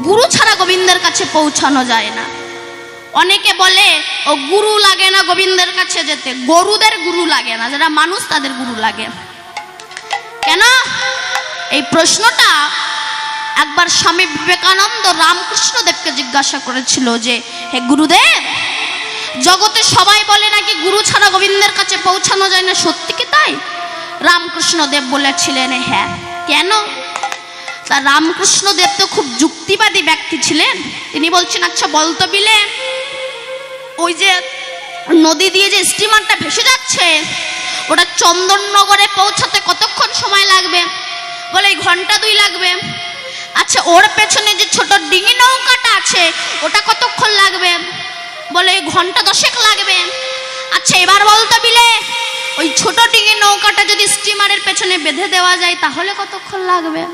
গুরু ছাড়া গোবিন্দের কাছে পৌঁছানো যায় না। অনেকে বলে ও গুরু লাগে না গোবিন্দের কাছে যেতে, গরুদের গুরু লাগে না, যারা মানুষ তাদের গুরু লাগে। কেন? এই প্রশ্নটা একবার স্বামী বিবেকানন্দ রামকৃষ্ণ দেবকে জিজ্ঞাসা করেছিল যে, হে গুরুদেব, জগতে সবাই বলে নাকি গুরু ছাড়া গোবিন্দের কাছে পৌঁছানো যায় না, সত্যি কি তাই? রামকৃষ্ণ দেব বলেছিলেন হ্যাঁ। কেন? তা রামকৃষ্ণ দেব তো খুব যুক্তিবাদী ব্যক্তি ছিলেন। তিনি বলছেন, আচ্ছা বলতো বিলে, ওই যে নদী দিয়ে যে স্টিমারটা ভেসে যাচ্ছে ওটা চন্দননগরে পৌঁছাতে কতক্ষণ সময় লাগবে? বলে এই ঘন্টা 2 লাগবে। আচ্ছা ওর পেছনে যে ছোট ডিঙি নৌকাটা আছে ওটা কতক্ষণ লাগবে? বলে এই ঘন্টা 10 লাগবে। আচ্ছা এবার বলতো বিলে, ওই ছোট ডিঙি নৌকাটা যদি স্টিমারের পেছনে বেঁধে দেওয়া যায় তাহলে কতক্ষণ লাগবে?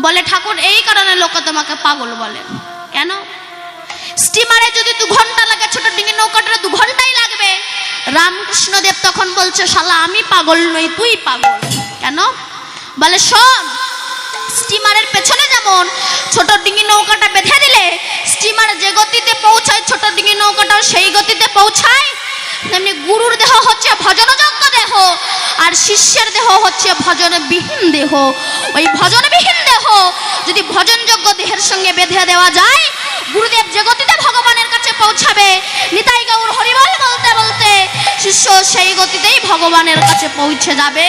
বলে ঠাকুর এই কারণে লোকে তোমাকে পাগল বলে। কেন? স্টিমারে যদি 2 ঘন্টা লাগে, ছোট ডিঙি নৌকাটা 2 ঘন্টাই লাগবে। রামকৃষ্ণ দেব তখন বলছে, শালা আমি পাগল নই, তুই পাগল। কেন? বলে শোন, স্টিমারের পেছনে যেমন ছোট ডিঙি নৌকাটা বেঁধে দিলে স্টিমার যে গতিতে পৌঁছায় ছোট ডিঙি নৌকাটাও সেই গতিতে পৌঁছায়, তেমনি গুরুর দেহ হচ্ছে ভজনযোগ্য দেহ আর শিষ্যের দেহ হচ্ছে ভজনবিহীন দেহ। ওই ভজনবিহীন দেহ যদি ভজনযোগ্য দেহের সঙ্গে বেঁধে দেওয়া যায়, গুরুদেব যে গতিতে ভগবানের কাছে পৌঁছাবে, নিতাই গৌর হরিবল বলতে বলতে শিষ্য সেই গতিতেই ভগবানের কাছে পৌঁছে যাবে।